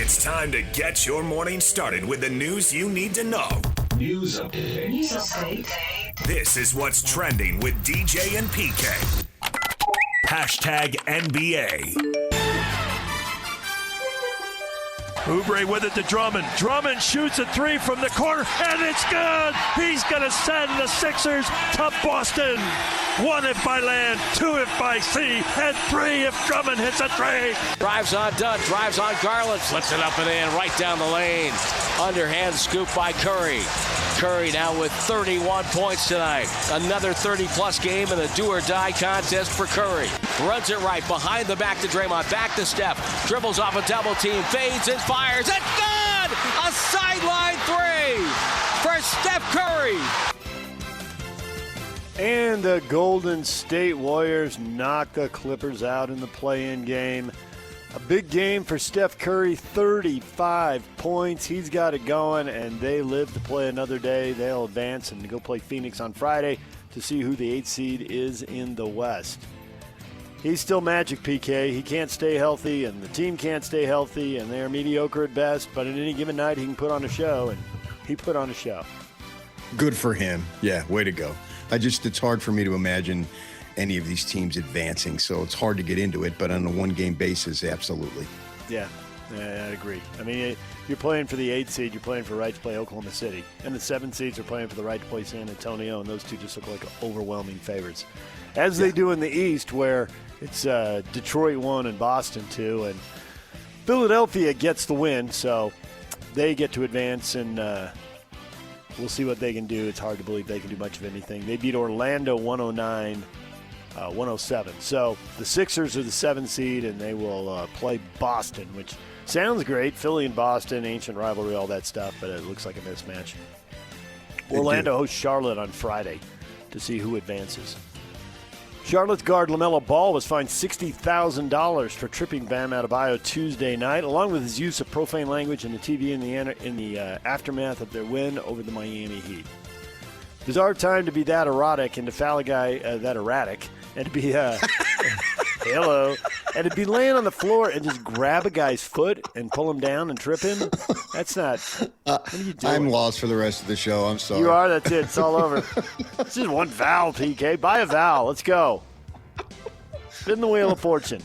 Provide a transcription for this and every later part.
It's time to get your morning started with the news you need to know. News update. This is what's trending with DJ and PK. Hashtag NBA. Oubre with it to Drummond. Drummond shoots a three from the corner, and it's good. He's going to send the Sixers to Boston. 1 if by land, 2 if by sea, and 3 if Drummond hits a three. Drives on Dunn, drives on Garland, flips it up and in, right down the lane. Underhand scoop by Curry. Curry now with 31 points tonight. Another 30-plus game in a do-or-die contest for Curry. Runs it right, behind the back to Draymond, back to Steph. Dribbles off a double team, fades and fires. It's good! A sideline three for Steph Curry. And the Golden State Warriors knock the Clippers out in the play-in game. A big game for Steph Curry, 35 points. He's got it going, and they live to play another day. They'll advance and go play Phoenix on Friday to see who the 8th seed is in the West. He's still Magic, PK. He can't stay healthy, and the team can't stay healthy, and they're mediocre at best. But in any given night, he can put on a show, and he put on a show. Good for him. Yeah, way to go. It's hard for me to imagine any of these teams advancing, so it's hard to get into it, but on a one-game basis, absolutely. Yeah, I agree. I mean, you're playing for the 8th seed, you're playing for the right to play Oklahoma City, and the 7 seeds are playing for the right to play San Antonio, and those two just look like overwhelming favorites. As they do in the East, where it's Detroit 1 and Boston 2, and Philadelphia gets the win, so they get to advance, and we'll see what they can do. It's hard to believe they can do much of anything. They beat Orlando 109-107. So the Sixers are the 7th seed, and they will play Boston, which sounds great. Philly and Boston, ancient rivalry, all that stuff, but it looks like a mismatch. Orlando hosts Charlotte on Friday to see who advances. Charlotte's guard LaMelo Ball was fined $60,000 for tripping Bam Adebayo Tuesday night, along with his use of profane language in the TV in the aftermath of their win over the Miami Heat. Bizarre time to be that erotic and to foul a guy that erratic, and to be hello, and to be laying on the floor and just grab a guy's foot and pull him down and trip him. That's not. What are you doing? I'm lost for the rest of the show. I'm sorry. You are. That's it. It's all over. This is one vowel, PK. Buy a vowel. Let's go. Spin the wheel of fortune.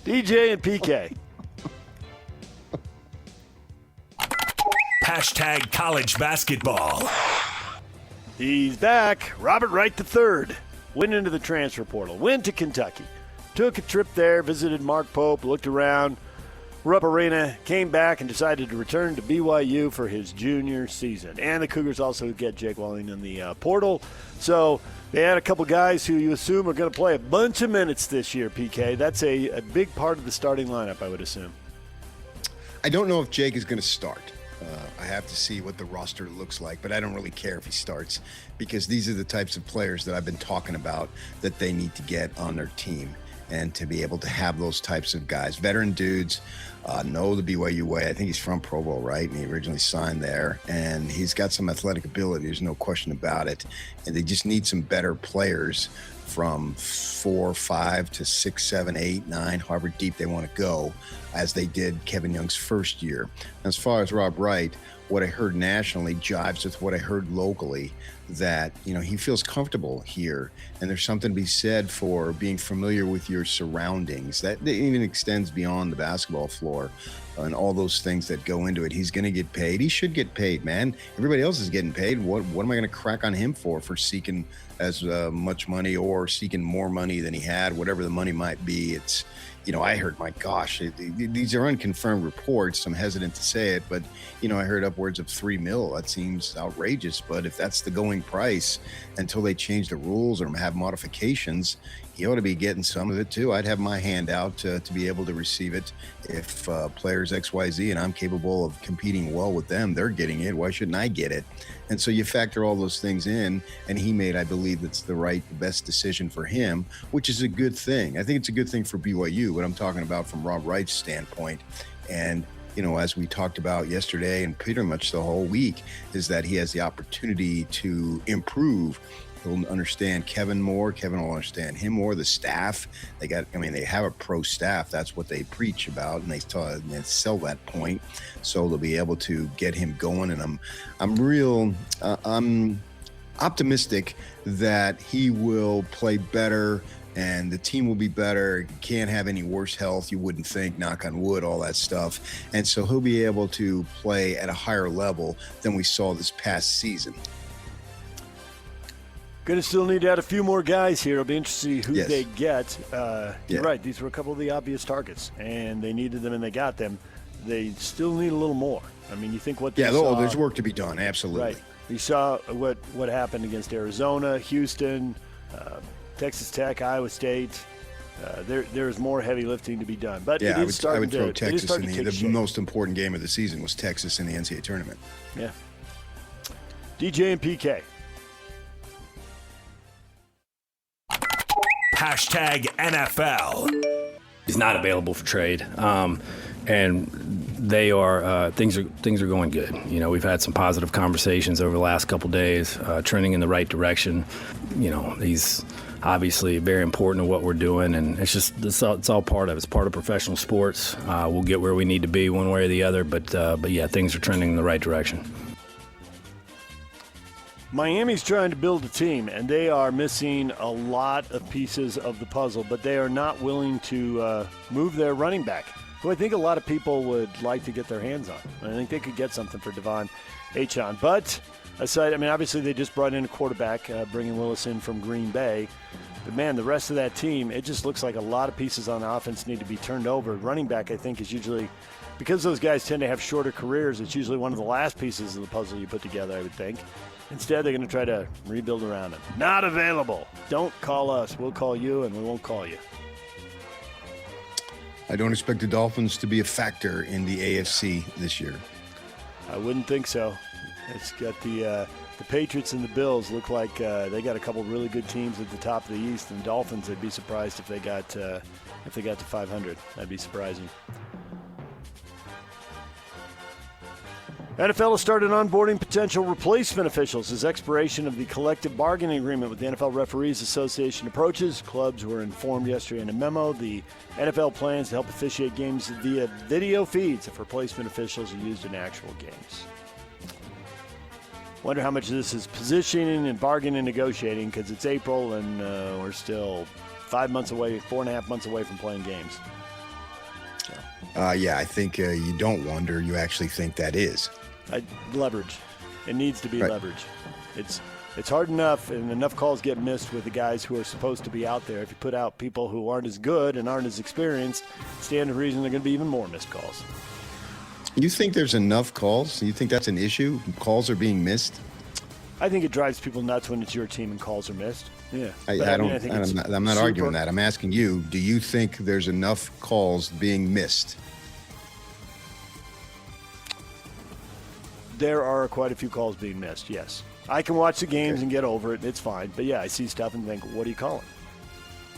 DJ and PK. Hashtag college basketball. He's back. Robert Wright III went into the transfer portal, went to Kentucky, took a trip there, visited Mark Pope, looked around, Rupp Arena, came back and decided to return to BYU for his junior season. And the Cougars also get Jake Walling in the portal. So they had a couple guys who you assume are going to play a bunch of minutes this year, PK. That's a big part of the starting lineup, I would assume. I don't know if Jake is going to start. I have to see what the roster looks like, but I don't really care if he starts because these are the types of players that I've been talking about that they need to get on their team and to be able to have those types of guys. Veteran dudes know the BYU way. I think he's from Provo, right? And he originally signed there, and he's got some athletic ability. There's no question about it. And they just need some better players from 4, 5 to 6, 7, 8, 9, however deep they want to go, as they did Kevin Young's first year. As far as Rob Wright, what I heard nationally jives with what I heard locally, that, he feels comfortable here. And there's something to be said for being familiar with your surroundings. That even extends beyond the basketball floor and all those things that go into it. He's going to get paid. He should get paid, man. Everybody else is getting paid. What am I going to crack on him for seeking as much money or seeking more money than he had, whatever the money might be? It's, I heard, my gosh, these are unconfirmed reports. I'm hesitant to say it, but, I heard upwards of $3 million. That seems outrageous. But if that's the going price until they change the rules or have modifications, he ought to be getting some of it too. I'd have my hand out to be able to receive it. If players XYZ and I'm capable of competing well with them, they're getting it. Why shouldn't I get it? And so you factor all those things in, and he made, I believe, that's the best decision for him, which is a good thing. I think it's a good thing for BYU, but I'm talking about from Rob Wright's standpoint. And, as we talked about yesterday and pretty much the whole week, is that he has the opportunity to improve He'll understand Kevin more. Kevin will understand him more. The staff, they have a pro staff. That's what they preach about, and they sell that point. So they'll be able to get him going. And I'm optimistic that he will play better and the team will be better. Can't have any worse health, you wouldn't think, knock on wood, all that stuff. And so he'll be able to play at a higher level than we saw this past season. Going to still need to add a few more guys here. It'll be interesting to see who they get. You're right. These were a couple of the obvious targets, and they needed them, and they got them. They still need a little more. I mean, you think what they saw. There's work to be done, absolutely. Right. You saw what happened against Arizona, Houston, Texas Tech, Iowa State. There's more heavy lifting to be done. But I would throw Texas in the most important game of the season was Texas in the NCAA tournament. Yeah. DJ and PK. #NFL. He's not available for trade, and they are things are going good. You know, we've had some positive conversations over the last couple days, trending in the right direction. You know, he's obviously very important to what we're doing, and it's all part of it. It's part of professional sports. We'll get where we need to be one way or the other, but yeah, things are trending in the right direction. Miami's trying to build a team, and they are missing a lot of pieces of the puzzle, but they are not willing to move their running back, who I think a lot of people would like to get their hands on. I think they could get something for Devon Achane. But aside, I mean, obviously they just brought in a quarterback, bringing Willis in from Green Bay. But, man, the rest of that team, it just looks like a lot of pieces on the offense need to be turned over. Running back, I think, is usually – because those guys tend to have shorter careers, it's usually one of the last pieces of the puzzle you put together, I would think. Instead, they're going to try to rebuild around him. Not available. Don't call us. We'll call you, and we won't call you. I don't expect the Dolphins to be a factor in the AFC this year. I wouldn't think so. It's got the Patriots and the Bills look like they got a couple really good teams at the top of the East, and Dolphins, I'd be surprised if they got to 500. That'd be surprising. NFL has started onboarding potential replacement officials as expiration of the collective bargaining agreement with the NFL Referees Association approaches. Clubs were informed yesterday in a memo. The NFL plans to help officiate games via video feeds if replacement officials are used in actual games. Wonder how much of this is positioning and bargaining and negotiating, because it's April and we're still 5 months away, 4.5 months away from playing games. I think you don't wonder. You actually think that is. Leverage. It needs to be leverage. It's hard enough, and enough calls get missed with the guys who are supposed to be out there. If you put out people who aren't as good and aren't as experienced, stand to reason they're going to be even more missed calls. You think there's enough calls? You think that's an issue? Calls are being missed? I think it drives people nuts when it's your team and calls are missed. Yeah. I'm not arguing that. I'm asking you, do you think there's enough calls being missed? There are quite a few calls being missed, yes. I can watch the games and get over it. It's fine. But, yeah, I see stuff and think, what are you calling?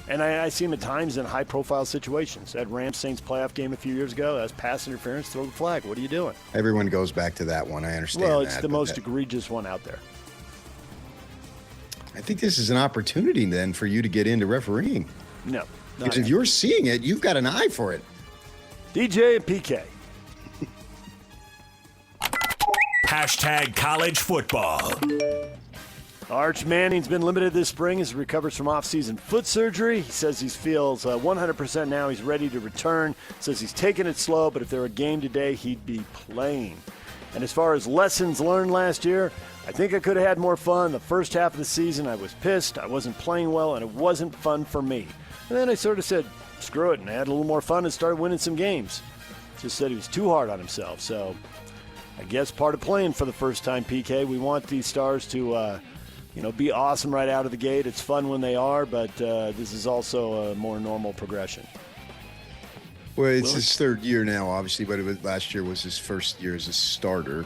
And I see them at times in high-profile situations. That Rams-Saints playoff game a few years ago, that was pass interference, throw the flag. What are you doing? Everyone goes back to that one. I understand that. Well, it's the most egregious one out there. I think this is an opportunity, then, for you to get into refereeing. No. Because if you're seeing it, you've got an eye for it. DJ and PK. #college football. Arch Manning's been limited this spring as he recovers from off-season foot surgery. He says he feels 100% now. He's ready to return. Says he's taking it slow, but if there were a game today, he'd be playing. And as far as lessons learned last year, I think I could have had more fun. The first half of the season, I was pissed. I wasn't playing well, and it wasn't fun for me. And then I sort of said, screw it, and I had a little more fun and started winning some games. Just said he was too hard on himself. So I guess part of playing for the first time, PK, we want these stars to be awesome right out of the gate. It's fun when they are, but this is also a more normal progression. Well, it's his third year now, obviously, but last year was his first year as a starter.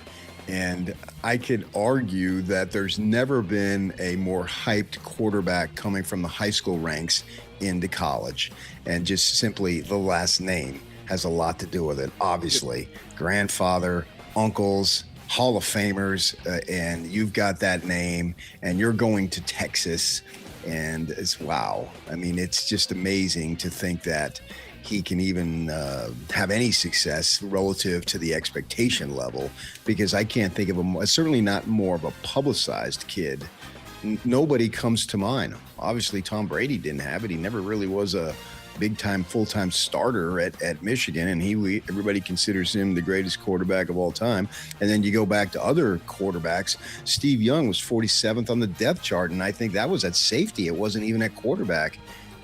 And I could argue that there's never been a more hyped quarterback coming from the high school ranks into college. And just simply the last name has a lot to do with it. Obviously, grandfather, uncles, Hall of Famers, and you've got that name, and you're going to Texas, and it's wow. I mean, it's just amazing to think that he can even have any success relative to the expectation level, because I can't think of him, certainly not more of a publicized kid. Nobody comes to mind. Obviously, Tom Brady didn't have it. He never really was a big-time, full-time starter at Michigan, and everybody considers him the greatest quarterback of all time. And then you go back to other quarterbacks. Steve Young was 47th on the depth chart, and I think that was at safety. It wasn't even at quarterback.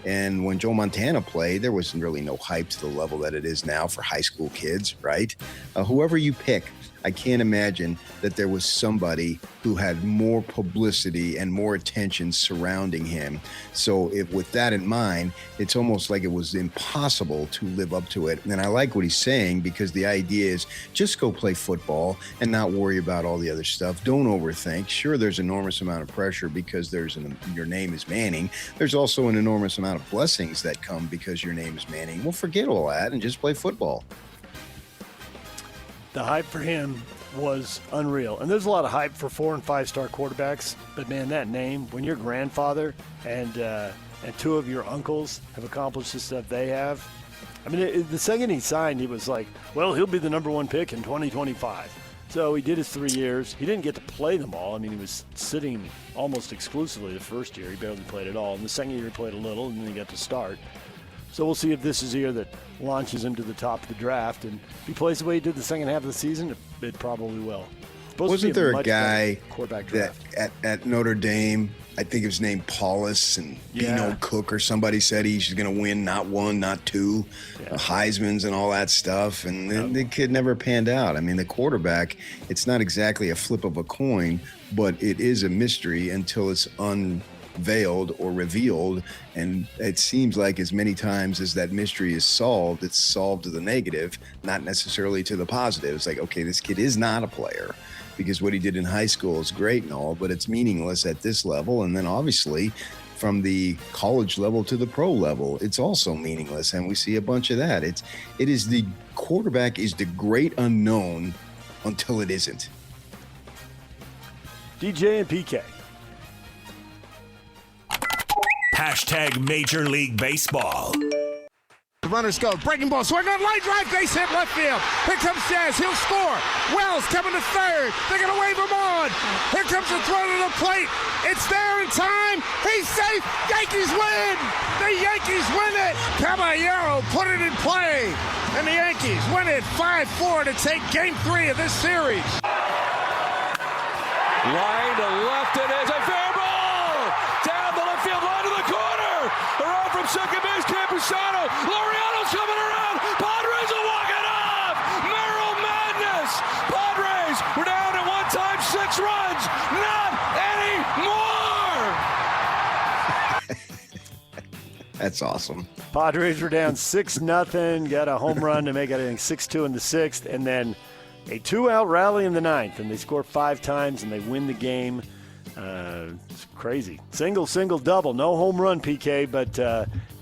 And when Joe Montana played, there was really no hype to the level that it is now for high school kids, right? Whoever you pick, I can't imagine that there was somebody who had more publicity and more attention surrounding him. So with that in mind, it's almost like it was impossible to live up to it. And I like what he's saying, because the idea is just go play football and not worry about all the other stuff. Don't overthink. Sure, there's enormous amount of pressure because your name is Manning. There's also an enormous amount of blessings that come because your name is Manning. Well, forget all that and just play football. The hype for him was unreal. And there's a lot of hype for 4- and 5-star quarterbacks. But, man, that name, when your grandfather and 2 of your uncles have accomplished the stuff they have, I mean, the second he signed, he was like, well, he'll be the number 1 pick in 2025. So he did his 3 years. He didn't get to play them all. I mean, he was sitting almost exclusively the first year. He barely played at all. And the second year he played a little, and then he got to start. So we'll see if this is the year that launches him to the top of the draft. And if he plays the way he did the second half of the season, it probably will. Wasn't there a guy that at Notre Dame, I think his name Paulus, and Bino Cook or somebody said he's going to win not 1, not 2, Heismans and all that stuff. And the kid never panned out. I mean, the quarterback, it's not exactly a flip of a coin, but it is a mystery until it's unveiled or revealed, and it seems like as many times as that mystery is solved, it's solved to the negative, not necessarily to the positive. It's like, okay, this kid is not a player, because what he did in high school is great and all, but it's meaningless at this level. And then obviously from the college level to the pro level, it's also meaningless, and we see a bunch of that. It is the quarterback is the great unknown until it isn't. DJ and PK. Hashtag Major League Baseball. The runners go. Breaking ball. Swing on line drive. Base hit left field. Here comes Jazz. He'll score. Wells coming to third. They're going to wave him on. Here comes the throw to the plate. It's there in time. He's safe. Yankees win. The Yankees win it. Caballero put it in play. And the Yankees win it 5-4 to take game 3 of this series. Line to left, it is a fair ball! Down the left field line to the corner! Around from second base, Campusano! Laureano's coming around! Padres will walk it off! Merrill Madness! Padres were down at one time 6 runs! Not anymore! That's awesome. Padres were down 6-0, got a home run to make it, I think, 6-2 in the 6th, and then a 2-out rally in the 9th, and they score 5 times, and they win the game. It's crazy. Single, double. No home run, PK, but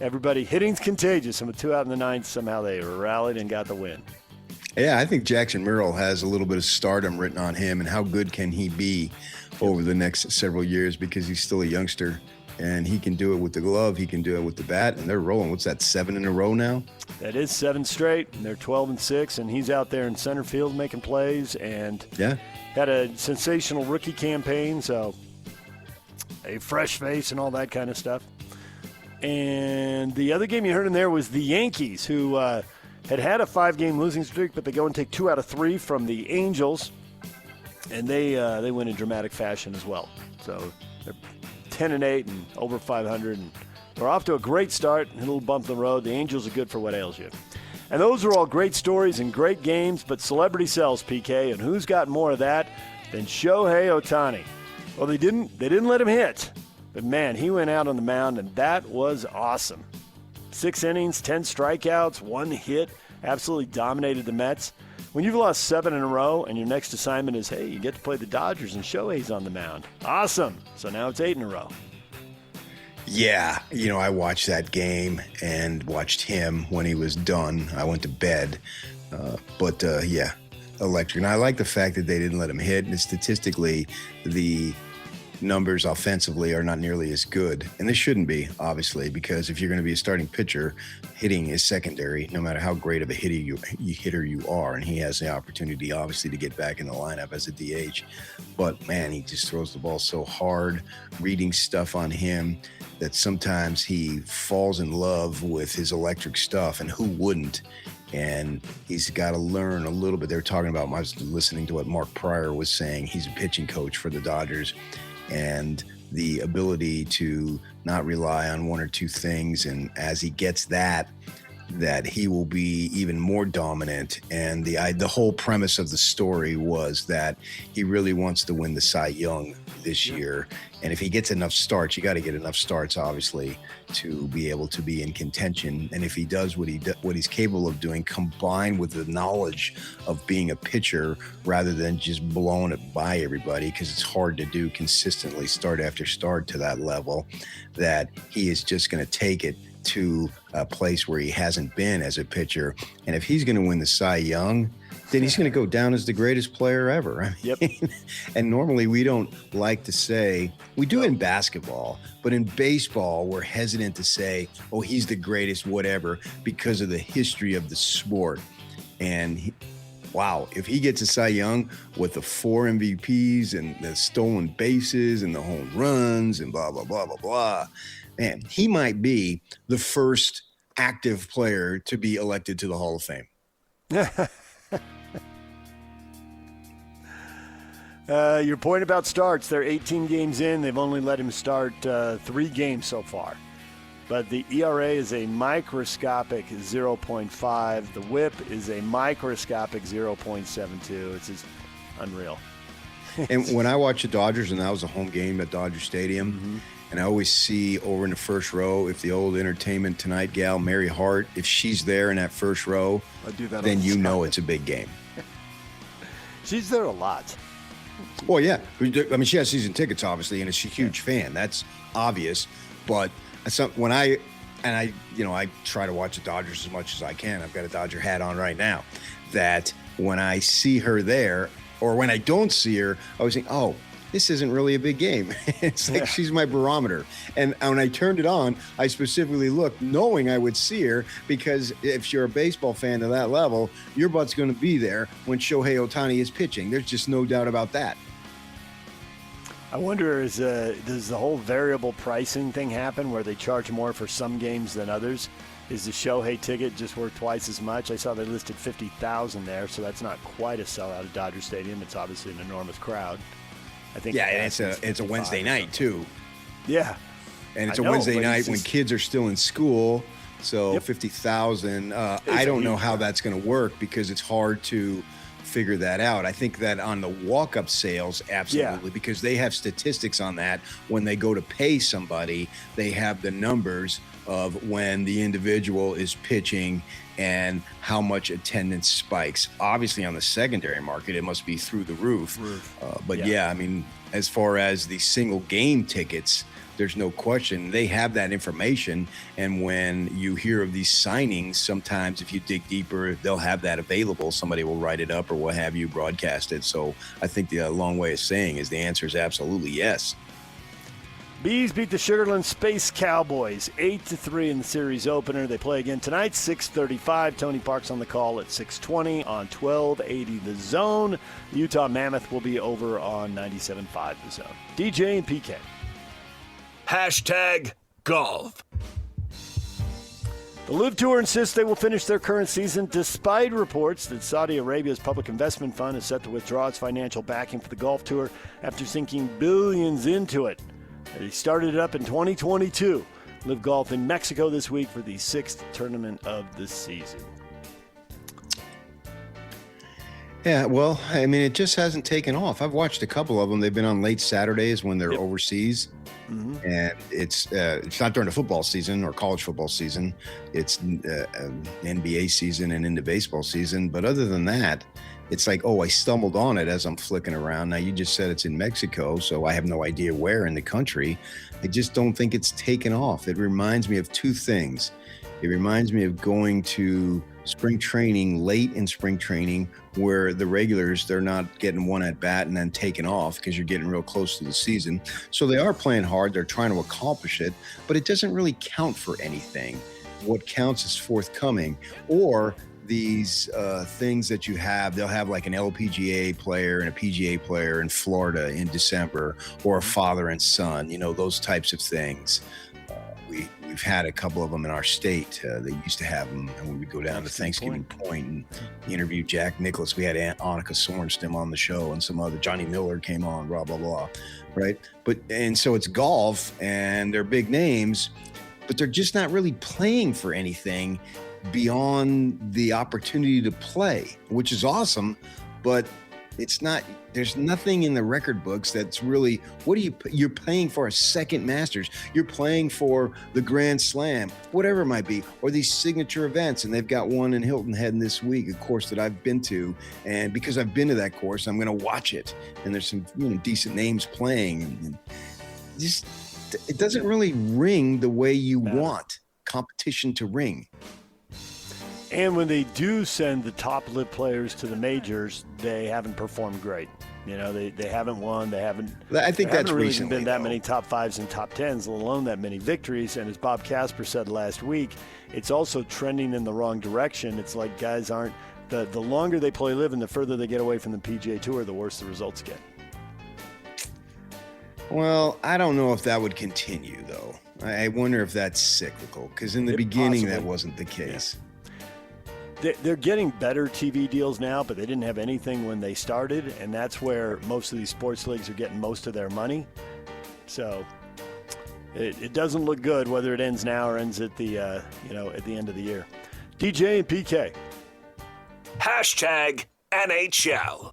everybody, hitting's contagious, and with 2 out in the 9th, somehow they rallied and got the win. Yeah, I think Jackson Merrill has a little bit of stardom written on him, and how good can he be over the next several years, because he's still a youngster. And he can do it with the glove. He can do it with the bat. And they're rolling. What's that, 7 in a row now? That is 7 straight. And they're 12-6. And he's out there in center field making plays. And had a sensational rookie campaign. So a fresh face and all that kind of stuff. And the other game you heard in there was the Yankees, who had a 5-game losing streak. But they go and take 2 out of 3 from the Angels. And they win in dramatic fashion as well. So they're 10-8 and over 500, and they're off to a great start. A little bump in the road. The Angels are good for what ails you. And those are all great stories and great games, but celebrity sells, PK, and who's got more of that than Shohei Ohtani? Well, they didn't let him hit, but man, he went out on the mound, and that was awesome. 6 innings, 10 strikeouts, 1 hit, absolutely dominated the Mets. When you've lost 7 in a row and your next assignment is, hey, you get to play the Dodgers and Shohei's on the mound. Awesome. So now it's 8 in a row. Yeah. I watched that game and watched him when he was done. I went to bed. But electric. And I like the fact that they didn't let him hit. And statistically, the numbers offensively are not nearly as good. And they shouldn't be, obviously, because if you're going to be a starting pitcher, hitting is secondary, no matter how great of a hitter you are. And he has the opportunity, obviously, to get back in the lineup as a DH. But, man, he just throws the ball so hard, reading stuff on him, that sometimes he falls in love with his electric stuff, and who wouldn't? And he's got to learn a little bit. They were talking about, I was listening to what Mark Pryor was saying. He's a pitching coach for the Dodgers, and the ability to not rely on one or two things. And as he gets that he will be even more dominant. And the whole premise of the story was that he really wants to win the Cy Young this year. And if he gets enough starts, you got to get enough starts, obviously, to be able to be in contention. And if he does what he's capable of doing, combined with the knowledge of being a pitcher rather than just blowing it by everybody, because it's hard to do consistently start after start to that level, that he is just going to take it to a place where he hasn't been as a pitcher. And if he's going to win the Cy Young, then he's going to go down as the greatest player ever. I mean, Yep. And normally we don't like to say, we do in basketball, but in baseball, we're hesitant to say, oh, he's the greatest, whatever, because of the history of the sport. And wow, if he gets a Cy Young with the 4 MVPs and the stolen bases and the home runs and blah, blah, blah, blah, blah, man, he might be the first active player to be elected to the Hall of Fame. Your point about starts, they're 18 games in. They've only let him start 3 games so far. But the ERA is a microscopic 0.5. The whip is a microscopic 0.72. It's just unreal. And when I watch the Dodgers, and that was a home game at Dodger Stadium, and I always see over in the first row, if the old Entertainment Tonight gal, Mary Hart, if she's there in that first row, I do that then all the you time. know it's a big game. She's there a lot. Well, yeah. I mean, she has season tickets, obviously, and she's a huge fan. That's obvious. But when I try to watch the Dodgers as much as I can. I've got a Dodger hat on right now. That when I see her there, or when I don't see her, I always think, oh, this isn't really a big game. It's like she's my barometer. And when I turned it on, I specifically looked knowing I would see her, because if you're a baseball fan to that level, your butt's going to be there when Shohei Ohtani is pitching. There's just no doubt about that. I wonder, does the whole variable pricing thing happen where they charge more for some games than others? Is the Shohei ticket just worth twice as much? I saw they listed 50,000 there, so that's not quite a sellout at Dodger Stadium. It's obviously an enormous crowd. I think. Yeah, and it's a Wednesday night too. Yeah, and it's a Wednesday night when kids are still in school. So Yep. 50,000. I don't know how that's going to work, because it's hard to figure that out. I think that on the walk-up sales, absolutely, because they have statistics on that. When they go to pay somebody, they have the numbers of when the individual is pitching and how much attendance spikes. Obviously, on the secondary market, it must be through the roof. But yeah, I mean, as far as the single game tickets, there's no question they have that information. And when you hear of these signings, sometimes if you dig deeper, they'll have that available. Somebody will write it up or what have you, broadcast it. So I think the long way of saying is the answer is absolutely yes. Bees beat the Sugarland Space Cowboys 8-3 in the series opener. They play again tonight, 6:35. Tony Park's on the call at 6:20 on 1280 The Zone. The Utah Mammoth will be over on 97.5 The Zone. DJ and PK. #golf. The LIV Tour insists they will finish their current season despite reports that Saudi Arabia's public investment fund is set to withdraw its financial backing for the golf tour after sinking billions into it. They started it up in 2022. LIV Golf in Mexico this week for the 6th tournament of the season. Yeah, well, I mean, it just hasn't taken off. I've watched a couple of them. They've been on late Saturdays when they're overseas. And it's not during the football season or college football season. It's NBA season and into baseball season. But other than that, it's like, oh, I stumbled on it as I'm flicking around. Now, you just said it's in Mexico, so I have no idea where in the country. I just don't think it's taken off. It reminds me of two things. It reminds me of going to spring training, late in spring training, where the regulars, they're not getting one at bat and then taking off because you're getting real close to the season. So they are playing hard. They're trying to accomplish it, but it doesn't really count for anything. What counts is forthcoming, or these things that you have. They'll have like an LPGA player and a PGA player in Florida in December, or a father and son, those types of things. We've had a couple of them in our state. They used to have them, and we would go down to Thanksgiving Point and interview Jack Nicklaus. We had Annika Sorenstam on the show, and some other Johnny Miller came on, blah, blah, blah, right? And so it's golf, and they're big names, but they're just not really playing for anything beyond the opportunity to play, which is awesome, but it's not. There's nothing in the record books that's really, you're playing for a second Masters, you're playing for the Grand Slam, whatever it might be, or these signature events. And they've got one in Hilton Head this week, a course that I've been to. And because I've been to that course, I'm going to watch it. And there's some decent names playing. And just, it doesn't really ring the way you want competition to ring. And when they do send the top live players to the majors, they haven't performed great. They haven't won. They haven't. I think that's really recently been that many top fives and top tens, let alone that many victories. And as Bob Casper said last week, it's also trending in the wrong direction. It's like guys aren't the longer they play live and the further they get away from the PGA Tour, the worse the results get. Well, I don't know if that would continue, though. I wonder if that's cyclical, because in the beginning that wasn't the case. Yeah. They're getting better TV deals now, but they didn't have anything when they started, and that's where most of these sports leagues are getting most of their money. So it doesn't look good whether it ends now or ends at the at the end of the year. DJ and PK. #NHL.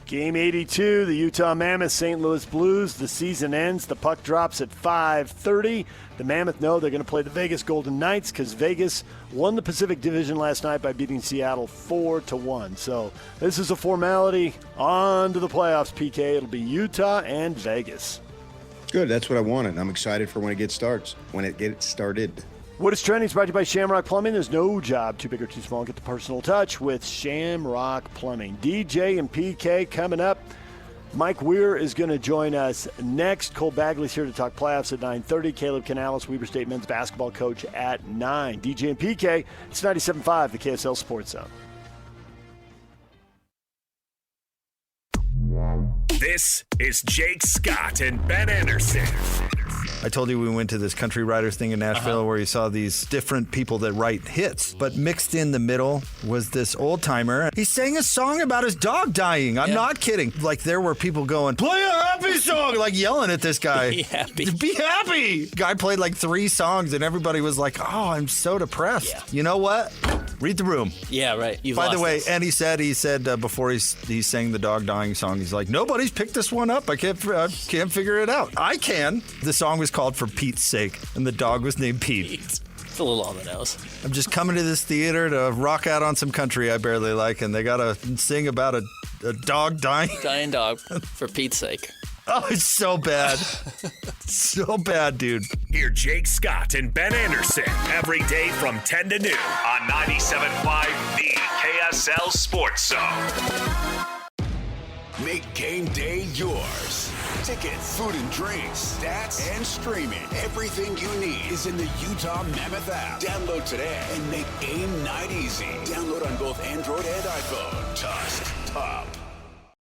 Game 82, the Utah Mammoth, St. Louis Blues. The season ends. The puck drops at 5:30. The Mammoth know they're going to play the Vegas Golden Knights because Vegas won the Pacific Division last night by beating Seattle 4-1. So this is a formality. On to the playoffs, PK. It'll be Utah and Vegas. Good. That's what I wanted. I'm excited for when it gets started. What is Trending is brought to you by Shamrock Plumbing. There's no job too big or too small. Get the personal touch with Shamrock Plumbing. DJ and PK coming up. Mike Weir is going to join us next. Cole Bagley's here to talk playoffs at 9:30. Caleb Canales, Weber State men's basketball coach, at 9. DJ and PK, it's 97.5, the KSL Sports Zone. This is Jake Scott and Ben Anderson. I told you we went to this country writers thing in Nashville where you saw these different people that write hits. But mixed in the middle was this old timer. He sang a song about his dog dying. I'm not kidding. Like there were people going, play a happy song, like yelling at this guy. Be happy. Be happy. Guy played like 3 songs and everybody was like, oh, I'm so depressed. Yeah. You know what? Read the room. Yeah, right. By the way, and he said before he sang the dog dying song, he's like, nobody's picked this one up. I can't figure it out. I can. The song was called For Pete's Sake, and the dog was named Pete. It's a little on the nose. I'm just coming to this theater to rock out on some country I barely like, and they gotta sing about a dog dying. Dying dog, for Pete's sake. Oh, it's so bad. So bad, dude. Hear Jake Scott and Ben Anderson every day from 10 to noon on 97.5 The KSL Sports Zone. Make game day yours. Tickets, food and drinks, stats, and streaming. Everything you need is in the Utah Mammoth app. Download today and make game night easy. Download on both Android and iPhone. Tusk Top.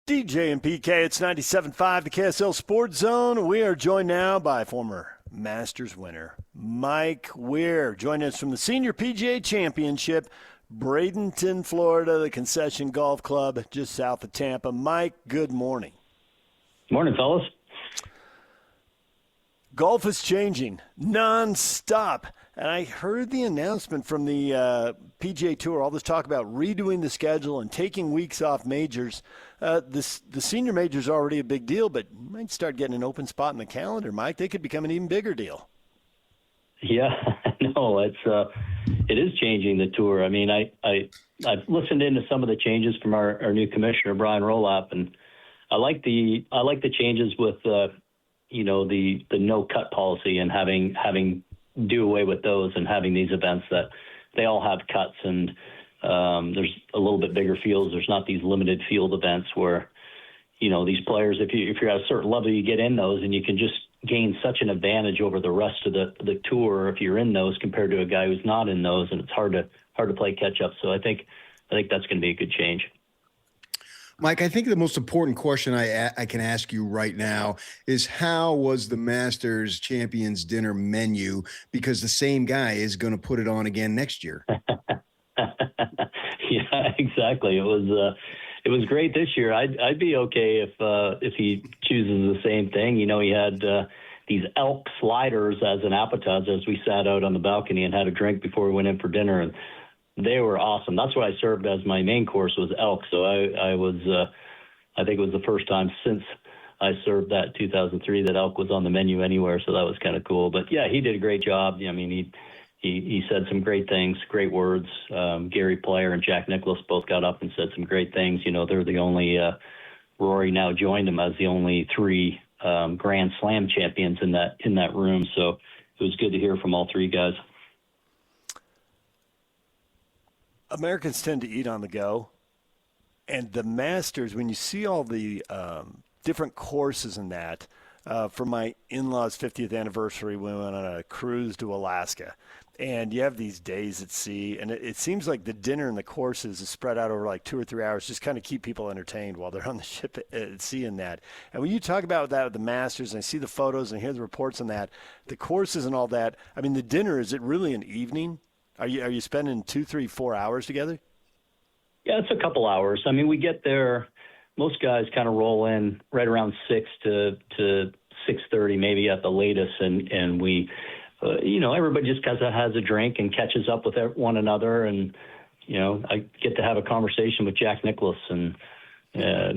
DJ and PK, it's 97.5, the KSL Sports Zone. We are joined now by former Masters winner Mike Weir, joining us from the Senior PGA Championship, Bradenton, Florida, the Concession Golf Club just south of Tampa. Mike, good morning. Morning, fellas. Golf is changing nonstop. And I heard the announcement from the PGA Tour, all this talk about redoing the schedule and taking weeks off majors. The senior majors are already a big deal, but you might start getting an open spot in the calendar, Mike. They could become an even bigger deal. Yeah, no, it is changing the tour. I mean, I've listened into some of the changes from our new commissioner, Brian Rolap, and I like the changes with the no cut policy and having do away with those and having these events that they all have cuts and there's a little bit bigger fields. There's not these limited field events where, these players, if you're at a certain level, you get in those and you can just gain such an advantage over the rest of the tour if you're in those compared to a guy who's not in those, and it's hard to play catch up. So I think that's going to be a good change. Mike, I think the most important question I can ask you right now is how was the Masters Champions Dinner menu? Because the same guy is going to put it on again next year. Yeah, exactly. It was great this year. I'd be okay if he chooses the same thing. He had these elk sliders as an appetizer as we sat out on the balcony and had a drink before we went in for dinner, and they were awesome. That's what I served as my main course was elk. So I think it was the first time since I served that 2003 that elk was on the menu anywhere. So that was kind of cool. But yeah, he did a great job. I mean, he said some great things, great words. Gary Player and Jack Nicklaus both got up and said some great things. They're the only, Rory now joined them as the only 3 Grand Slam champions in that room. So it was good to hear from all 3 guys. Americans tend to eat on the go, and the Masters, when you see all the different courses in that, for my in-laws' 50th anniversary, we went on a cruise to Alaska, and you have these days at sea, and it seems like the dinner and the courses is spread out over like 2 or 3 hours, just kind of keep people entertained while they're on the ship at sea in that. And when you talk about that with the Masters, and I see the photos and hear the reports on that, the courses and all that, I mean, the dinner, is it really an evening? Are you spending 2, 3, 4 hours together? Yeah, it's a couple hours. I mean, we get there. Most guys kind of roll in right around 6 to 6:30, maybe at the latest, and we, everybody just kind of has a drink and catches up with one another. And I get to have a conversation with Jack Nicklaus and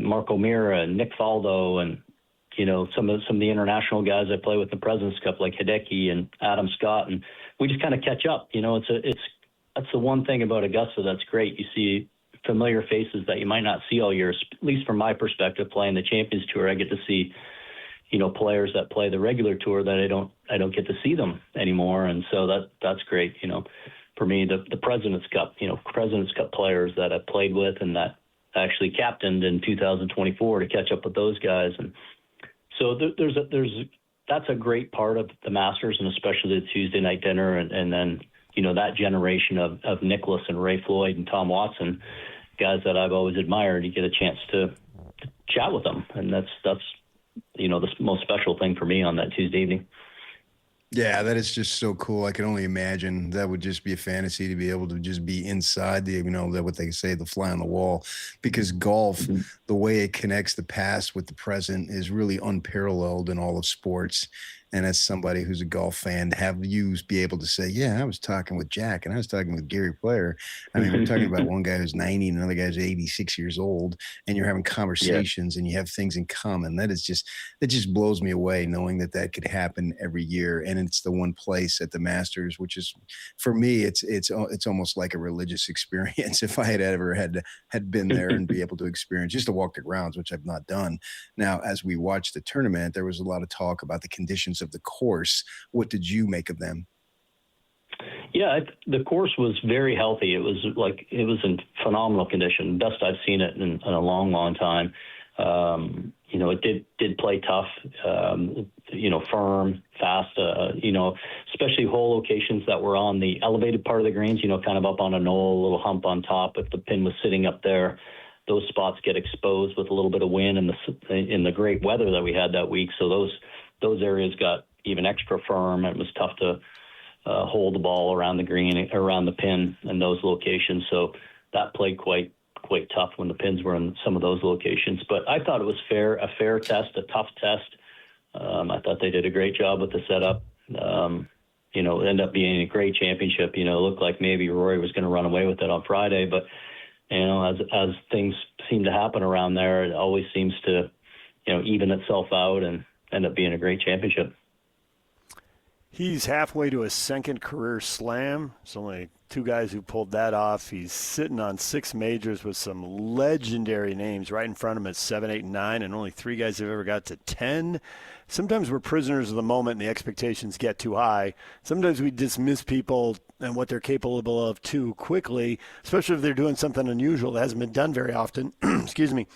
Mark O'Meara and Nick Faldo and some of the international guys I play with in the President's Cup like Hideki and Adam Scott, and we just kind of catch up. That's the one thing about Augusta that's great. You see familiar faces that you might not see all year. At least from my perspective, playing the Champions Tour, I get to see players that play the regular tour that I don't get to see them anymore, and so that's great. For me, the President's Cup, President's Cup players that I played with and that I actually captained in 2024 to catch up with those guys, and so that's a great part of the Masters, and especially the Tuesday night dinner, and then that generation of Nicklaus and Ray Floyd and Tom Watson, guys that I've always admired. You get a chance to chat with them, and that's the most special thing for me on that Tuesday evening. Yeah, that is just so cool. I can only imagine that would just be a fantasy to be able to just be inside the, that what they say, the fly on the wall, because golf, the way it connects the past with the present is really unparalleled in all of sports. And as somebody who's a golf fan, to have you be able to say, yeah, I was talking with Jack and I was talking with Gary Player. I mean, we're talking about one guy who's 90 and another guy's 86 years old, and you're having conversations and you have things in common. It just blows me away knowing that could happen every year. And it's the one place at the Masters, which is, for me, it's almost like a religious experience. If I had ever had been there and be able to experience, just to walk the grounds, which I've not done. Now, as we watched the tournament, there was a lot of talk about the conditions of the course. What did you make of them? Yeah, the course was very healthy. It was in phenomenal condition, best I've seen it in a long, long time. It did play tough, firm, fast, especially hole locations that were on the elevated part of the greens, kind of up on a knoll, a little hump on top. If the pin was sitting up there, those spots get exposed with a little bit of wind and in the great weather that we had that week. So those areas got even extra firm. It was tough to hold the ball around the green, around the pin in those locations. So that played quite tough when the pins were in some of those locations. But I thought it was a fair test, a tough test. I thought they did a great job with the setup. It ended up being a great championship. It looked like maybe Rory was going to run away with it on Friday, but as things seem to happen around there, it always seems to even itself out and end up being a great championship. He's halfway to his second career slam. There's only 2 guys who pulled that off. He's sitting on 6 majors with some legendary names right in front of him at 7, 8, and 9, and only 3 guys have ever got to 10. Sometimes we're prisoners of the moment and the expectations get too high. Sometimes we dismiss people and what they're capable of too quickly, especially if they're doing something unusual that hasn't been done very often. Excuse me.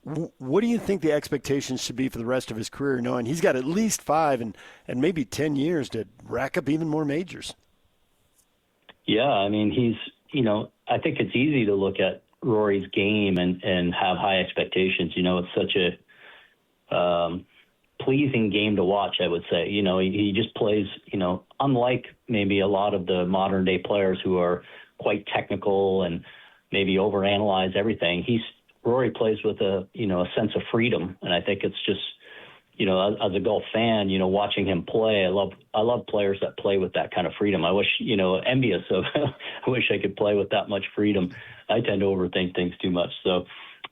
What do you think the expectations should be for the rest of his career, knowing he's got at least 5 and maybe 10 years to rack up even more majors? Yeah, I mean, I think it's easy to look at Rory's game and have high expectations. It's such a pleasing game to watch, I would say. He just plays, unlike maybe a lot of the modern day players who are quite technical and maybe overanalyze everything. Rory plays with a sense of freedom. And I think it's just, as a golf fan, watching him play, I love players that play with that kind of freedom. I wish, envious of, I wish I could play with that much freedom. I tend to overthink things too much. So,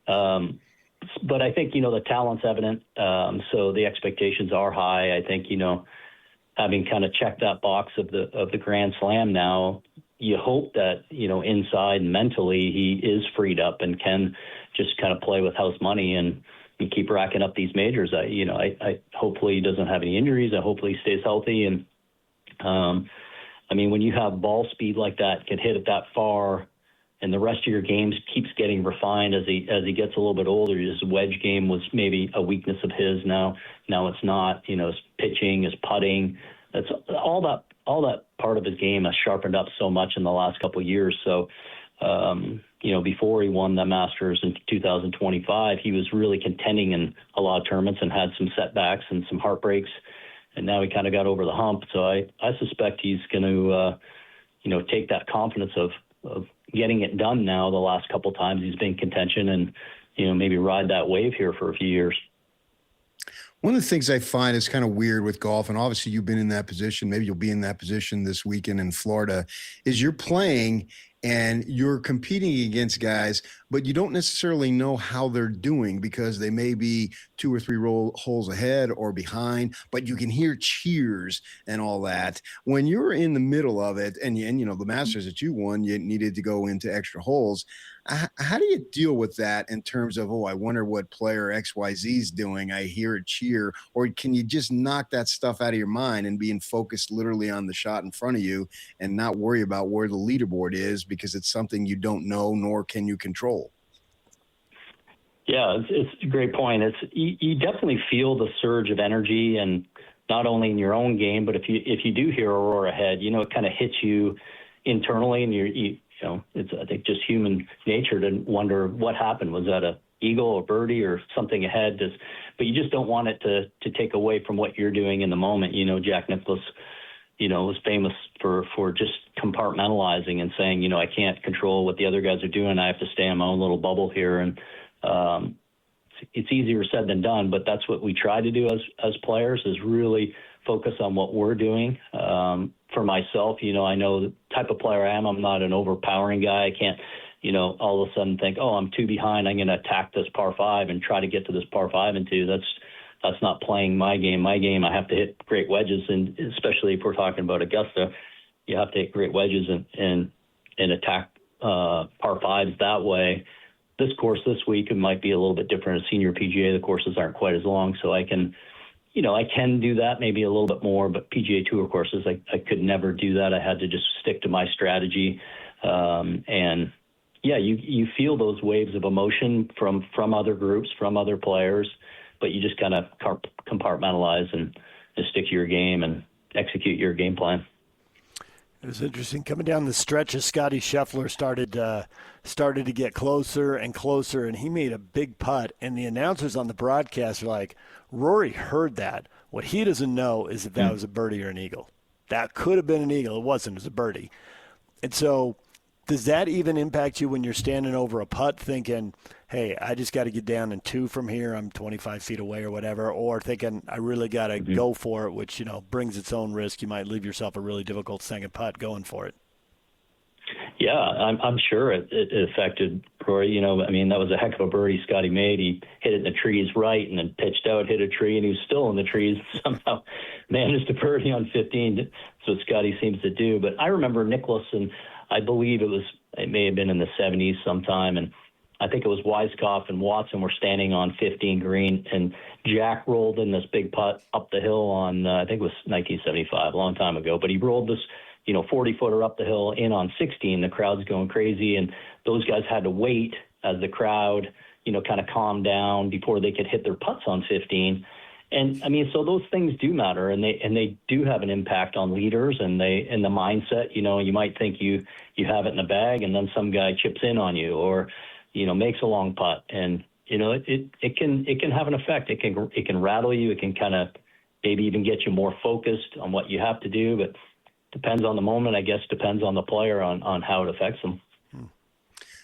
but I think, the talent's evident. So the expectations are high. I think, having kind of checked that box of the Grand Slam now, you hope that, inside mentally he is freed up and can just kind of play with house money and keep racking up these majors. I hopefully he doesn't have any injuries. I hopefully he stays healthy. And I mean, when you have ball speed like that, can hit it that far, and the rest of your games keeps getting refined as he gets a little bit older. His wedge game was maybe a weakness of his. Now it's not. His pitching, his putting. That's all that part of his game has sharpened up so much in the last couple of years. So, before he won the Masters in 2025, he was really contending in a lot of tournaments and had some setbacks and some heartbreaks. And now he kind of got over the hump. So I suspect he's going to, take that confidence of getting it done now the last couple of times he's been in contention and, maybe ride that wave here for a few years. One of the things I find is kind of weird with golf, and obviously you've been in that position, maybe you'll be in that position this weekend in Florida, is you're playing and you're competing against guys, but you don't necessarily know how they're doing because they may be 2 or 3 holes ahead or behind, but you can hear cheers and all that. When you're in the middle of it, and the Masters that you won, you needed to go into extra holes. How do you deal with that in terms of, I wonder what player XYZ is doing? I hear a cheer. Or can you just knock that stuff out of your mind and being focused literally on the shot in front of you and not worry about where the leaderboard is because it's something you don't know nor can you control? Yeah, it's a great point. You definitely feel the surge of energy, and not only in your own game, but if you do hear a roar ahead, it kind of hits you internally, and it's, I think, just human nature to wonder what happened. Was that a eagle or birdie or something ahead? But you just don't want it to take away from what you're doing in the moment. Jack Nicklaus, was famous for just compartmentalizing and saying, I can't control what the other guys are doing. I have to stay in my own little bubble here. And it's easier said than done, but that's what we try to do as players, is really focus on what we're doing. For myself, I know the type of player I am. I'm not an overpowering guy. I can't, all of a sudden think, I'm 2 behind, I'm going to attack this par 5 and try to get to this par 5 and 2. That's not playing my game. My game, I have to hit great wedges, and especially if we're talking about Augusta, you have to hit great wedges and attack par 5s that way. This course this week, it might be a little bit different. A senior PGA, the courses aren't quite as long, so I can do that maybe a little bit more, but PGA Tour courses, I could never do that. I had to just stick to my strategy. And yeah, you feel those waves of emotion from other groups, from other players, but you just kind of compartmentalize and stick to your game and execute your game plan. It was interesting. Coming down the stretch as Scotty Scheffler started to get closer and closer, and he made a big putt, and the announcers on the broadcast are like, Rory heard that. What he doesn't know is if that was a birdie or an eagle. That could have been an eagle. It wasn't. It was a birdie. And so does that even impact you when you're standing over a putt thinking, hey, I just got to get down in 2 from here, I'm 25 feet away or whatever, or thinking I really got to go for it, which, brings its own risk. You might leave yourself a really difficult second putt going for it. Yeah, I'm sure it affected Rory. You know, I mean, that was a heck of a birdie Scotty made. He hit it in the trees right and then pitched out, hit a tree, and he was still in the trees. Somehow managed to birdie on 15. That's what Scotty seems to do. But I remember Nicklaus, and I believe it may have been in the 70s sometime, and I think it was Weiskopf and Watson were standing on 15 green, and Jack rolled in this big putt up the hill on, I think it was 1975, a long time ago, but he rolled this 40-footer up the hill in on 16. The crowd's going crazy, and those guys had to wait as the crowd, kind of calmed down before they could hit their putts on 15. And I mean, so those things do matter, and they do have an impact on leaders and the mindset. You might think you have it in the bag, and then some guy chips in on you, or makes a long putt, and it can have an effect. It can rattle you. It can kind of maybe even get you more focused on what you have to do, but depends on the moment, I guess, depends on the player on how it affects them.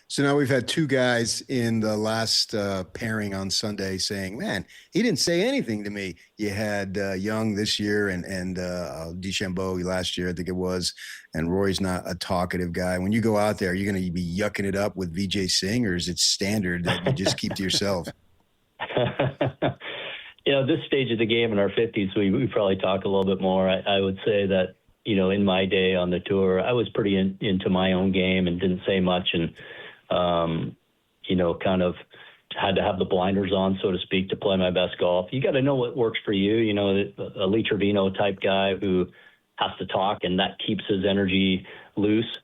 So now we've had two guys in the last pairing on Sunday saying, man, he didn't say anything to me. You had Young this year and DeChambeau last year, I think it was, and Rory's not a talkative guy. When you go out there, are you going to be yucking it up with Vijay Singh, or is it standard that you just keep to yourself? This stage of the game in our 50s, we probably talk a little bit more. I would say that, in my day on the tour, I was pretty into my own game and didn't say much, and kind of had to have the blinders on, so to speak, to play my best golf. You got to know what works for you. A Lee Trevino type guy who has to talk, and that keeps his energy loose,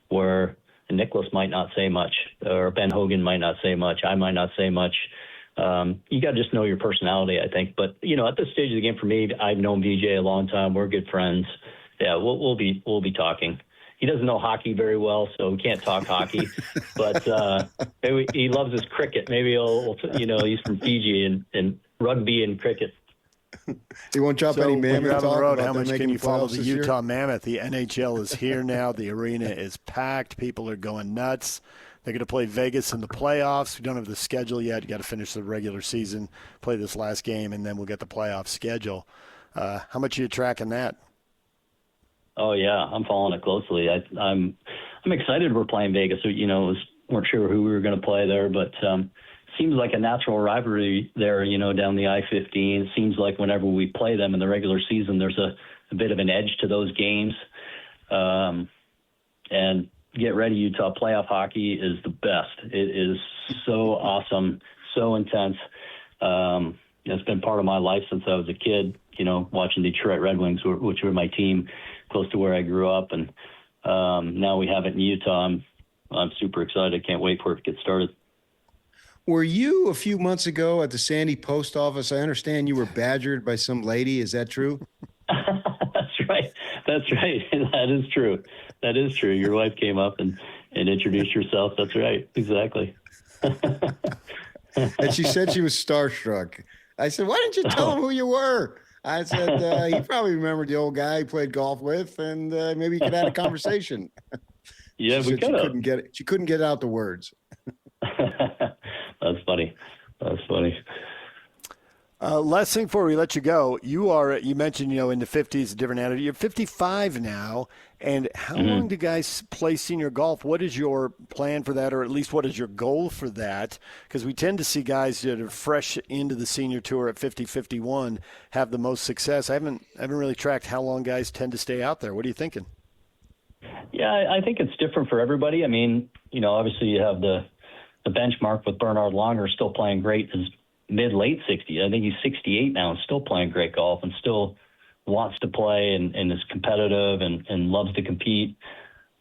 where Nicklaus might not say much, or Ben Hogan might not say much. I might not say much. You got to just know your personality, I think. But, at this stage of the game for me, I've known VJ a long time. We're good friends. Yeah, we'll be talking. He doesn't know hockey very well, so we can't talk hockey. But maybe he loves his cricket. Maybe he's from Fiji and rugby and cricket. He won't drop any Mammoth talk on the road. about How much them can you making follow playoffs the this year? Utah Mammoth? The NHL is here now. The arena is packed. People are going nuts. They're going to play Vegas in the playoffs. We don't have the schedule yet. You got to finish the regular season, play this last game, and then we'll get the playoff schedule. How much are you tracking that? Oh yeah, I'm following it closely. I'm excited we're playing Vegas. Weren't sure who we were going to play there, but seems like a natural rivalry there. Down the I-15. Seems like whenever we play them in the regular season, there's a bit of an edge to those games. And get ready, Utah. Playoff hockey is the best. It is so awesome, so intense. It's been part of my life since I was a kid, watching Detroit Red Wings, which were my team close to where I grew up. And now we have it in Utah. I'm super excited. I can't wait for it to get started. Were you a few months ago at the Sandy post office? I understand you were badgered by some lady. Is that true? That's right. That is true. That is true. Your wife came up and introduced herself. That's right. Exactly. And she said she was starstruck. I said, why didn't you tell him who you were? I said, he probably remembered the old guy he played golf with, and maybe you could have a conversation. Yeah, she we could have. She couldn't get out the words. That's funny. Last thing before we let you go, you mentioned, in the 50s, a different attitude. You're 55 now, and how long do guys play senior golf? What is your plan for that, or at least what is your goal for that? Because we tend to see guys that are fresh into the senior tour at 50, 51 have the most success. I haven't really tracked how long guys tend to stay out there. What are you thinking? Yeah, I think it's different for everybody. I mean, obviously you have the benchmark with Bernard Longer still playing great is mid-late 60s. I think he's 68 now and still playing great golf and still wants to play and is competitive and loves to compete.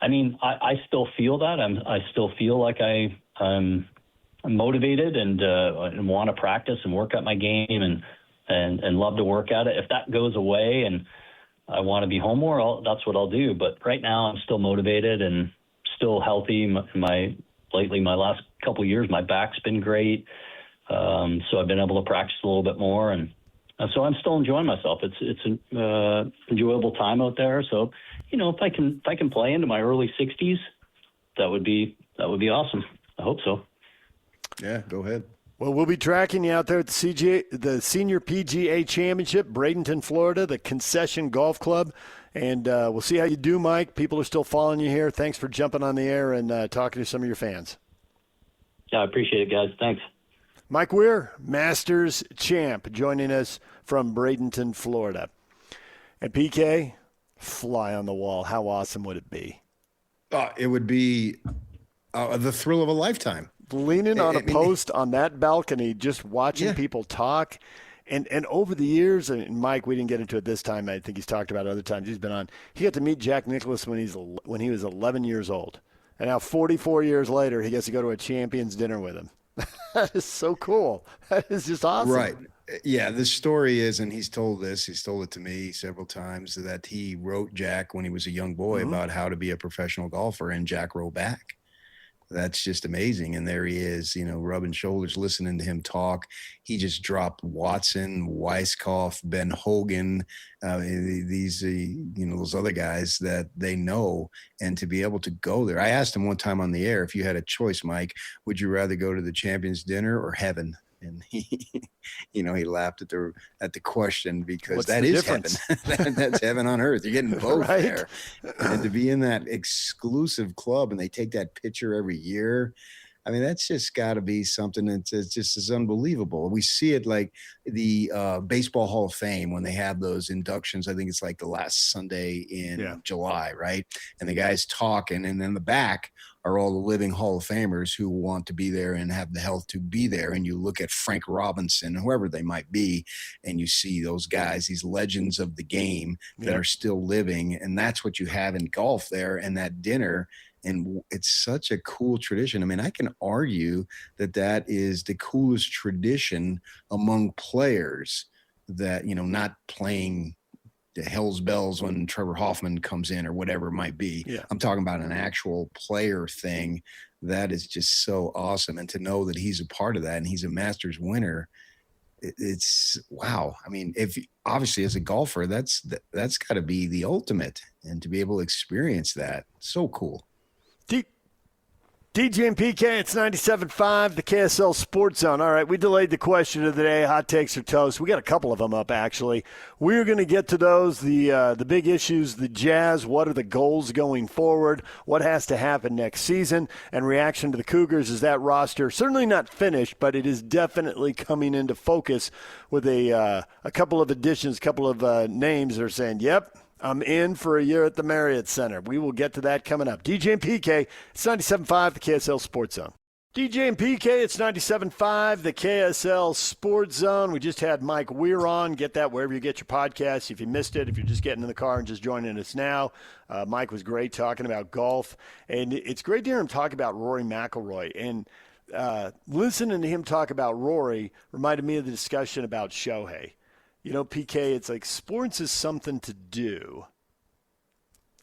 I mean, I still feel that. I still feel like I'm motivated and want to practice and work at my game and love to work at it. If that goes away and I want to be home more, that's what I'll do. But right now I'm still motivated and still healthy. Lately, my last couple of years, my back's been great. So I've been able to practice a little bit more, and so I'm still enjoying myself. It's an enjoyable time out there. So, if I can play into my early 60s, that would be awesome. I hope so. Yeah, go ahead. Well, we'll be tracking you out there at the Senior PGA Championship, Bradenton, Florida, the Concession Golf Club. And we'll see how you do, Mike. People are still following you here. Thanks for jumping on the air and talking to some of your fans. Yeah, I appreciate it, guys. Thanks. Mike Weir, Masters champ, joining us from Bradenton, Florida. And PK, fly on the wall. How awesome would it be? It would be the thrill of a lifetime. Leaning on a post on that balcony, just watching people talk. And over the years, and Mike, we didn't get into it this time. I think he's talked about it other times he's been on. He got to meet Jack Nicklaus when he was 11 years old. And now 44 years later, he gets to go to a champions dinner with him. That is so cool. That is just awesome. Right. Yeah, the story is, and he's told it to me several times, that he wrote Jack when he was a young boy about how to be a professional golfer, and Jack wrote back. That's just amazing. And there he is, rubbing shoulders, listening to him talk. He just dropped Watson, Weiskopf, Ben Hogan, those other guys that they know. And to be able to go there. I asked him one time on the air, if you had a choice, Mike, would you rather go to the champions dinner or heaven? And he laughed at the question, because What's that the is difference? heaven. That's heaven on earth. You're getting both Right? there. And to be in that exclusive club, and they take that picture every year. I mean, that's just got to be something that's just as unbelievable. We see it like the Baseball Hall of Fame when they have those inductions. I think it's like the last Sunday in July, right? And the guys talking, and in the back are all the living Hall of Famers who want to be there and have the health to be there. And you look at Frank Robinson, whoever they might be, and you see those guys, these legends of the game that are still living. And that's what you have in golf there, and that dinner. And it's such a cool tradition. I mean, I can argue that is the coolest tradition among players, that, not playing the Hell's Bells when Trevor Hoffman comes in or whatever it might be. Yeah. I'm talking about an actual player thing. That is just so awesome. And to know that he's a part of that, and he's a Masters winner, it's wow. I mean, if obviously as a golfer, that's got to be the ultimate, and to be able to experience that, so cool. DJ and PK, it's 97.5, the KSL Sports Zone. All right, we delayed the question of the day, hot takes or toast. We got a couple of them up, actually. We're going to get to those, the big issues, the Jazz, what are the goals going forward, what has to happen next season, and reaction to the Cougars. Is that roster certainly not finished, but it is definitely coming into focus with a couple of additions, a couple of names that are saying, yep, I'm in for a year at the Marriott Center. We will get to that coming up. DJ and PK, it's 97.5, the KSL Sports Zone. DJ and PK, it's 97.5, the KSL Sports Zone. We just had Mike Weir on. Get that wherever you get your podcasts. If you missed it, if you're just getting in the car and just joining us now, Mike was great talking about golf. And it's great to hear him talk about Rory McIlroy. And listening to him talk about Rory reminded me of the discussion about Shohei. PK, it's like sports is something to do.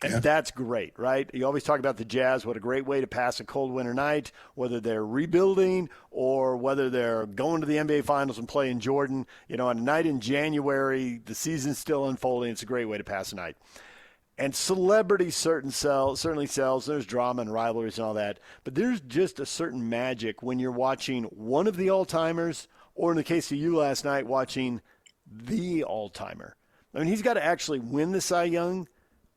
And that's great, right? You always talk about the Jazz, what a great way to pass a cold winter night, whether they're rebuilding or whether they're going to the NBA Finals and playing Jordan. On a night in January, the season's still unfolding. It's a great way to pass a night. And celebrity certainly sells. There's drama and rivalries and all that. But there's just a certain magic when you're watching one of the all-timers, or in the case of you last night, watching the all-timer. I mean, he's got to actually win the Cy Young,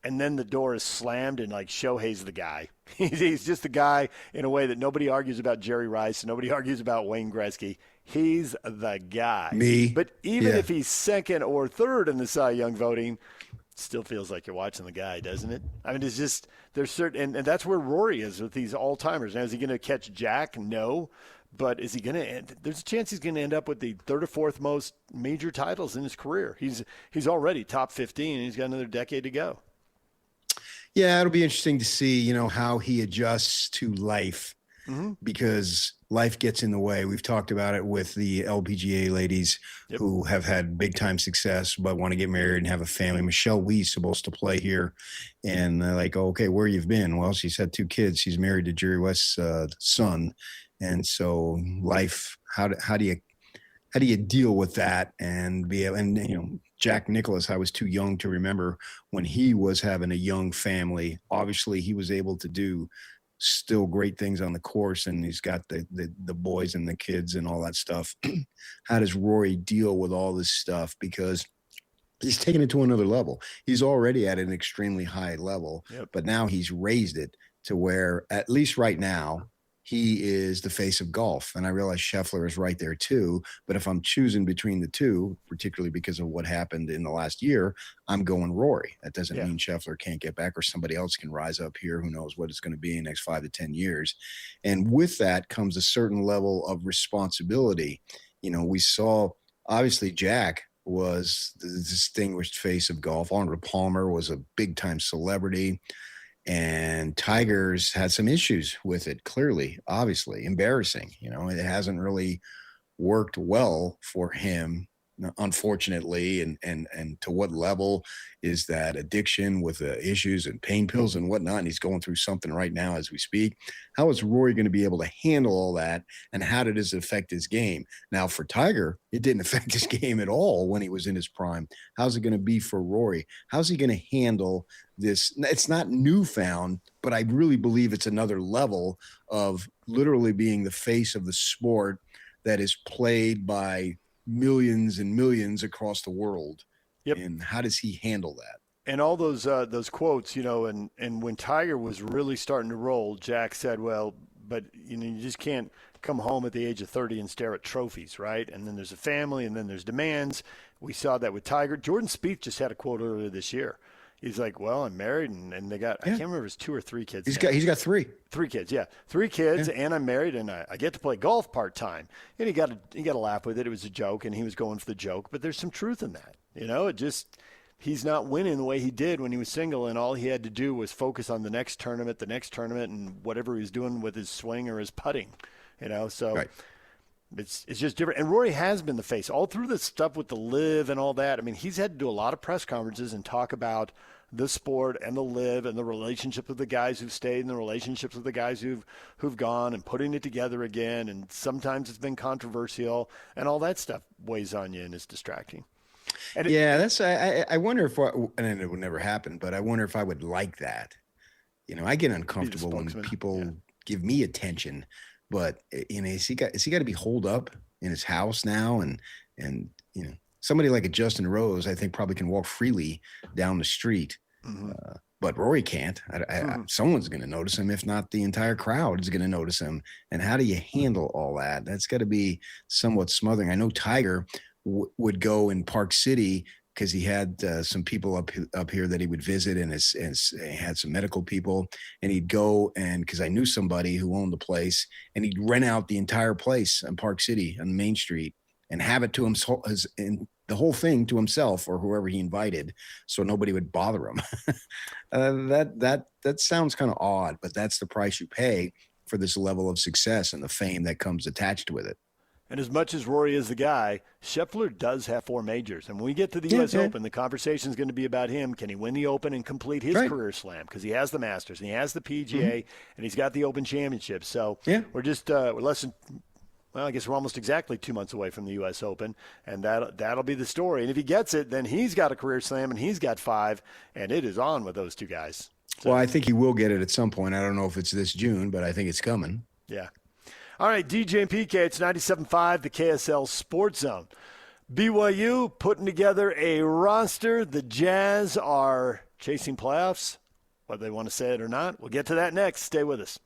and then the door is slammed, and like Shohei's the guy. He's just the guy in a way that nobody argues about Jerry Rice, nobody argues about Wayne Gretzky. He's the guy. But even if he's second or third in the Cy Young voting, it still feels like you're watching the guy, doesn't it? I mean, it's just there's certain, and that's where Rory is with these all-timers. Now, is he going to catch Jack? No. But is he going to end? There's a chance he's going to end up with the third or fourth most major titles in his career. He's already top 15, and he's got another decade to go. Yeah, it'll be interesting to see, how he adjusts to life, because life gets in the way. We've talked about it with the LPGA ladies who have had big-time success but want to get married and have a family. Michelle Wee's supposed to play here, and they're like, oh, okay, where you've been? Well, she's had 2 kids. She's married to Jerry West's son. And so life, how do you deal with that and be able, and Jack Nicklaus, I was too young to remember when he was having a young family. Obviously he was able to do still great things on the course, and he's got the boys and the kids and all that stuff. How does Rory deal with all this stuff? Because He's taken it to another level. He's already at an extremely high level, but now he's raised it to where, at least right now, he is the face of golf. And I realize Scheffler is right there too. But if I'm choosing between the two, particularly because of what happened in the last year, I'm going Rory. That doesn't mean Scheffler can't get back or somebody else can rise up here. Who knows what it's going to be in the next 5 to 10 years. And with that comes a certain level of responsibility. You know, we saw, obviously, Jack was the distinguished face of golf. Arnold Palmer was a big-time celebrity. And Tiger's had some issues with it, clearly, obviously, embarrassing. You know, it hasn't really worked well for him, unfortunately. And to what level is that addiction with the issues and pain pills and whatnot? And he's going through something right now as we speak. How is Rory going to be able to handle all that? And how did it affect his game? Now, for Tiger, it didn't affect his game at all when he was in his prime. How's it going to be for Rory? How's he going to handle this? It's not newfound, but I really believe it's another level of literally being the face of the sport that is played by millions and millions across the world. And how does he handle that? And all those quotes, you know, and when Tiger was really starting to roll, Jack said, well, but, you know, you just can't come home at the age of 30 and stare at trophies, right? And then there's a family, and then there's demands. We saw that with Tiger. Jordan Spieth just had a quote earlier this year. He's like, well, I'm married, and they got, I can't remember if it's 2 or 3 kids. He's got 3. 3 kids, 3 kids, and I'm married, and I get to play golf part-time. And he got to laugh with it. It was a joke, and he was going for the joke. But there's some truth in that. You know, he's not winning the way he did when he was single, and all he had to do was focus on the next tournament, and whatever he was doing with his swing or his putting. You know, so it's just different. And Rory has been the face all through this stuff with the LIV and all that. I mean, he's had to do a lot of press conferences and talk about the sport and the LIV and the relationship with the guys who've stayed and the relationships with the guys who've gone and putting it together again. And sometimes it's been controversial, and all that stuff weighs on you and is distracting. And I wonder if, and it would never happen, but I wonder if I would like that. You know, I get uncomfortable when people give me attention, but you know, is he got to be holed up in his house now? And you know, somebody like a Justin Rose, I think, probably can walk freely down the street. But Rory can't. Someone's going to notice him. If not, the entire crowd is going to notice him. And how do you handle all that? That's got to be somewhat smothering. I know Tiger would go in Park City because he had some people up here that he would visit, and he had some medical people, and he'd go, and because I knew somebody who owned the place, and he'd rent out the entire place in Park City on Main Street and have it to himself, the whole thing to himself or whoever he invited, so nobody would bother him. That sounds kind of odd, but that's the price you pay for this level of success and the fame that comes attached with it. And as much as Rory is the guy, Scheffler does have 4 majors. And when we get to the U.S. Open, the conversation is going to be about him. Can he win the Open and complete his career slam? Because he has the Masters, and he has the PGA, and he's got the Open Championship. So we're just we're less than – well, I guess we're almost exactly 2 months away from the U.S. Open, and that'll be the story. And if he gets it, then he's got a career slam, and he's got 5, and it is on with those 2 guys. So, well, I think he will get it at some point. I don't know if it's this June, but I think it's coming. Yeah. All right, DJ and PK, it's 97.5, the KSL Sports Zone. BYU putting together a roster. The Jazz are chasing playoffs, whether they want to say it or not. We'll get to that next. Stay with us.